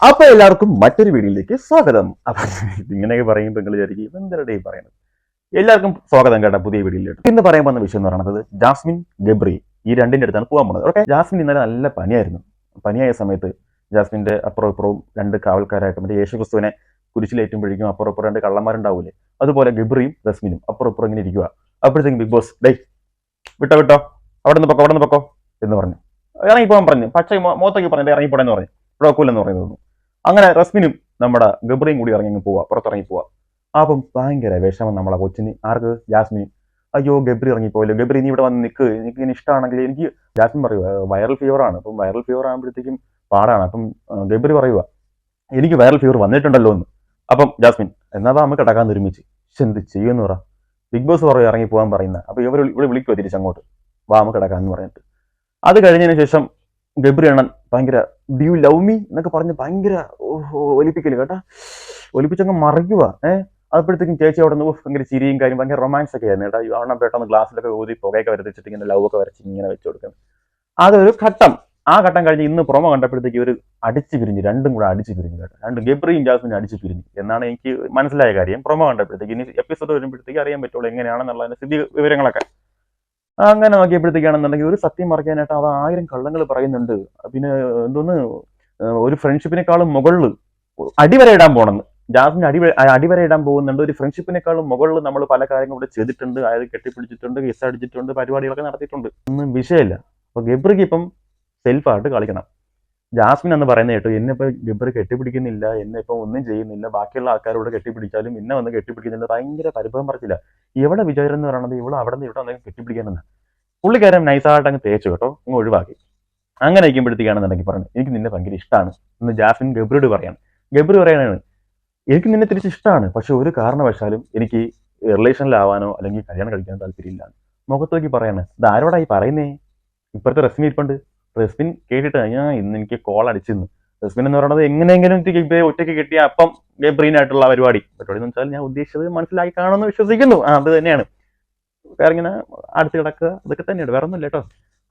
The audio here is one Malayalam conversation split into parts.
അപ്പൊ എല്ലാവർക്കും മറ്റൊരു വീഡിയോയിലേക്ക് സ്വാഗതം. അപ്പൊ ഇങ്ങനെയൊക്കെ പറയുമ്പോൾ നിങ്ങൾ വിചാരിക്കും എന്തിനാണ് ഈ പറയുന്നത്. എല്ലാവർക്കും സ്വാഗതം കേട്ടോ പുതിയ വീഡിയോയിലേക്ക്. ഇന്ന് പറയാൻ പോകുന്ന വിഷയം എന്ന് പറയുന്നത് ജാസ്മിൻ ഗബ്രി ഈ രണ്ടിന്റെ അടുത്താണ് പോകാൻ പോകുന്നത്. ഓക്കെ, ജാസ്മിൻ ഇന്നലെ നല്ല പനിയായിരുന്നു. പനിയായ സമയത്ത് ജാസ്മിന്റെ അപ്പുറം ഇപ്പുറവും രണ്ട് കാവൽക്കാരായിട്ട് മറ്റേ യേശുക്രിസ്തുവിനെ കുരിശിലേറ്റുമ്പോഴേക്കും അപ്പുറം ഇപ്പുറം രണ്ട് കള്ളന്മാരുണ്ടാവൂലേ, അതുപോലെ ഗബ്രിയും റസ്മിനും അപ്പുറം ഇപ്പുറം ഇങ്ങനെ ഇരിക്കുക. അപ്പോഴത്തേക്കും ബിഗ് ബോസ് ഡേ വിട്ടോ അവിടെ നിന്ന് പൊക്കോ എന്ന് പറഞ്ഞു. ഇറങ്ങിപ്പോകാൻ പറഞ്ഞു. പക്ഷേ മുഖത്തേക്ക് പറഞ്ഞു ഇറങ്ങിപ്പോടെന്ന് പറഞ്ഞു. ഇവിടെ ഒക്കൂലെന്ന് പറയുന്നത്. അങ്ങനെ റസ്മിനും നമ്മുടെ ഗബ്രിയും കൂടി ഇറങ്ങി പോവാ, പുറത്തിറങ്ങി പോവാ. അപ്പം ഭയങ്കര വിഷമം നമ്മളെ കൊച്ചിന്. ആർക്ക്? ജാസ്മിൻ. അയ്യോ ഗബ്രി ഇറങ്ങിപ്പോയല്ലോ, ഗബ്രി നീ ഇവിടെ വന്ന് നിൽക്ക്, എനിക്ക് ഇങ്ങനെ ഇഷ്ടമാണെങ്കിൽ. എനിക്ക് ജാസ്മിൻ പറയുക വൈറൽ ഫീവർ ആണ്, അപ്പം വൈറൽ ഫീവർ ആകുമ്പോഴത്തേക്കും പാടാണ്. അപ്പം ഗബ്രി പറയുക എനിക്ക് വൈറൽ ഫീവർ വന്നിട്ടുണ്ടല്ലോ എന്ന്. അപ്പം ജാസ്മിൻ എന്നാ നമുക്ക് കിടക്കാൻ ഒരുമിച്ച്. എന്ത് ചെയ്യുമെന്ന് പറ. ബിഗ് ബോസ് പറയും ഇറങ്ങി പോകാൻ പറയുന്ന. അപ്പൊ ഇവിടെ വിളിക്കുമോ തിരിച്ചങ്ങോട്ട്, വാ നമുക്ക് കിടക്കാന്ന് പറഞ്ഞിട്ട്. അത് കഴിഞ്ഞതിന് ശേഷം ഗബ്രി അണ്ണൻ ഭയങ്കര ഡു യു ലവ് മീ എന്നൊക്കെ പറഞ്ഞ് ഭയങ്കര ഒലിപ്പിക്കല് കേട്ടാ, ഒലിപ്പിച്ചങ്ങ് മറിക്കുക. അപ്പോഴത്തേക്കും ചേച്ചി അവിടെ നിന്ന് ഭയങ്കര ചിരിയും കാര്യം ഭയങ്കര റൊമാൻസ് ഒക്കെ ആയിരുന്നു കേട്ടോ. അണ്ണൻ പെട്ടെന്ന് ഗ്ലാസ്സിലൊക്കെ ഊതി പുകയൊക്കെ വരച്ചിട്ട് ഇങ്ങനെ ലവ് ഒക്കെ വരച്ച് ഇങ്ങനെ വെച്ച് കൊടുക്കുന്നത്. അതൊരു ഘട്ടം. ആ ഘട്ടം കഴിഞ്ഞ് ഇന്ന് പ്രൊമോ കണ്ടപ്പോഴത്തേക്ക് ഒരു അടിച്ചു പിരിഞ്ഞു, രണ്ടും കൂടെ അടിച്ചു പിരിഞ്ഞു കേട്ടോ. രണ്ട് ഗബ്രിയും ജാസ്മിനും അടിച്ചു പിരിഞ്ഞു എന്നാണ് എനിക്ക് മനസ്സിലായ കാര്യം. പ്രൊമോ കണ്ടപ്പോഴത്തേക്ക് ഇനി എപ്പിസോഡ് വരുമ്പോഴത്തേക്ക് അറിയാൻ പറ്റുള്ളൂ എങ്ങനെയാണെന്നുള്ളതിന്റെ സ്ഥിതി വിവരങ്ങളൊക്കെ. അങ്ങനെ നോക്കിയപ്പോഴത്തേക്കാണെന്നുണ്ടെങ്കിൽ ഒരു സത്യം മറിക്കാനായിട്ട് അവ 1000 കള്ളങ്ങൾ പറയുന്നുണ്ട്. പിന്നെ എന്തോന്ന് ഒരു ഫ്രണ്ട്ഷിപ്പിനേക്കാളും മുകളിൽ അടിവര ഇടാൻ പോണെന്ന്. ജാസ്മിൻ അടിവര ഇടാൻ പോകുന്നുണ്ട്. ഒരു ഫ്രണ്ട്ഷിപ്പിനേക്കാളും മുകളിൽ നമ്മൾ പല കാര്യങ്ങളും ഇവിടെ ചെയ്തിട്ടുണ്ട്. അതായത് കെട്ടിപ്പിടിച്ചിട്ടുണ്ട്, കിസ് അടിച്ചിട്ടുണ്ട്, പരിപാടികളൊക്കെ നടത്തിയിട്ടുണ്ട്. ഒന്നും വിഷയമില്ല. അപ്പൊ ഗബ്രിക്ക് ഇപ്പം സെൽഫായിട്ട് കളിക്കണം. ജാസ്മിൻ എന്ന് പറയുന്ന കേട്ടു എന്നെ ഇപ്പൊ ഗബ്രി കെട്ടിപ്പിടിക്കുന്നില്ല, എന്നെ ഇപ്പൊ ഒന്നും ചെയ്യുന്നില്ല, ബാക്കിയുള്ള ആൾക്കാരോട് കെട്ടിപ്പിടിച്ചാലും എന്നെ വന്ന് കെട്ടിപ്പിടിക്കുന്നില്ല. ഭയങ്കര പരിഭവം പറച്ചില്ല. എവിടെ വിചാരം എന്ന് പറയുന്നത് ഇവിടെ അവിടെ നിന്ന് ഇവിടെ വന്ന് കെട്ടിപ്പിടിക്കാനെന്ന്. പുള്ളിക്കാരൻ നൈസായിട്ട് അങ്ങ് തേച്ചു കേട്ടോ, അങ്ങ് ഒഴിവാക്കി. അങ്ങനെ ഇരിക്കുമ്പോഴത്തേക്കാണെന്നുണ്ടെങ്കിൽ പറഞ്ഞു എനിക്ക് നിന്നെ ഭയങ്കര ഇഷ്ടമാണ് എന്ന് ജാസ്മിൻ ഗബ്രിയോട് പറയാണ്. ഗബ്രി പറയാനാണ് എനിക്ക് നിന്നെ തിരിച്ച് ഇഷ്ടമാണ്, പക്ഷെ ഒരു കാരണവശാലും എനിക്ക് റിലേഷനിലാവാനോ അല്ലെങ്കിൽ കല്യാണം കഴിക്കാനോ താല്പര്യമില്ല. മുഖത്തേക്ക് പറയാണ്. ഇത് ആരോടായി പറയുന്നേ? ഇപ്പോഴത്തെ റസ്മിൻ ഇരിപ്പുണ്ട്. റസ്മിൻ കേട്ടിട്ട് ഞാൻ ഇന്ന് എനിക്ക് കോൾ അടിച്ചിരുന്നു. റസ്മിൻ എന്ന് പറയുന്നത് എങ്ങനെയെങ്കിലും ഒറ്റയ്ക്ക് കിട്ടിയ അപ്പം ഗബ്രീനായിട്ടുള്ള പരിപാടി എന്ന് വെച്ചാൽ ഞാൻ ഉദ്ദേശിച്ചത് മനസ്സിലാക്കി കാണുമെന്ന് വിശ്വസിക്കുന്നു. അത് തന്നെയാണ്. വേറെ ഇങ്ങനെ അടുത്ത് കിടക്കുക അതൊക്കെ തന്നെയാണ്, വേറെ ഒന്നുമില്ല കേട്ടോ.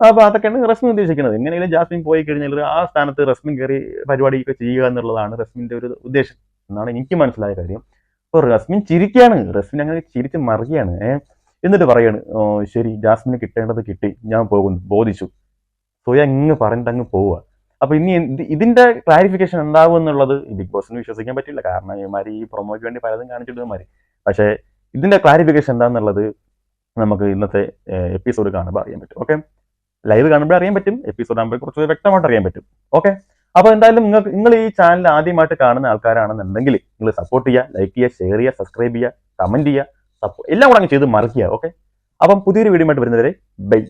അപ്പൊ അതൊക്കെയാണ് റസ്മിൻ ഉദ്ദേശിക്കുന്നത്. എങ്ങനെയെങ്കിലും ജാസ്മിൻ പോയി കഴിഞ്ഞാൽ ആ സ്ഥാനത്ത് റസ്മിൻ കയറി പരിപാടിയൊക്കെ ചെയ്യുക എന്നുള്ളതാണ് റസ്മിന്റെ ഒരു ഉദ്ദേശം എന്നാണ് എനിക്ക് മനസ്സിലായ കാര്യം. അപ്പൊ റസ്മിൻ ചിരിക്കുകയാണ്. റസ്മിൻ അങ്ങനെ ചിരിച്ച് മറിയാണ്. എന്നിട്ട് പറയാണ് ശരി ജാസ്മിന് കിട്ടേണ്ടത് കിട്ടി, ഞാൻ പോകുന്നു, ബോധിച്ചു. സ്വയം അങ്ങ് പറഞ്ഞിട്ട് അങ്ങ് പോവുക. അപ്പൊ ഇനി ഇതിന്റെ ക്ലാരിഫിക്കേഷൻ ഉണ്ടാവും എന്നുള്ളത് ബിഗ് ബോസിന് വിശ്വസിക്കാൻ പറ്റില്ല. കാരണം ഇവന്മാർ ഈ പ്രൊമോയ്ക്ക് വേണ്ടി പലതും കാണിച്ചിടുന്നമാര്. പക്ഷേ ഇതിന്റെ ക്ലാരിഫിക്കേഷൻ എന്താണെന്നുള്ളത് നമുക്ക് ഇന്നത്തെ എപ്പിസോഡ് കാണുമ്പോൾ അറിയാൻ പറ്റും. ഓക്കെ, ലൈവ് കാണുമ്പോൾ അറിയാൻ പറ്റും, എപ്പിസോഡ് ആകുമ്പോൾ കുറച്ച് വ്യക്തമായിട്ട് അറിയാൻ പറ്റും. ഓക്കെ, അപ്പൊ എന്തായാലും നിങ്ങൾ ഈ ചാനൽ ആദ്യമായിട്ട് കാണുന്ന ആൾക്കാരാണെന്നുണ്ടെങ്കിൽ നിങ്ങൾ സപ്പോർട്ട് ചെയ്യുക, ലൈക്ക് ചെയ്യുക, ഷെയർ ചെയ്യുക, സബ്സ്ക്രൈബ് ചെയ്യുക, കമന്റ് ചെയ്യുക, എല്ലാം കൂടെ അങ്ങ് ചെയ്ത് മറിക്കുക. ഓക്കെ, അപ്പം പുതിയൊരു വീഡിയോ ആയിട്ട് വരുന്നവരെ ബൈ.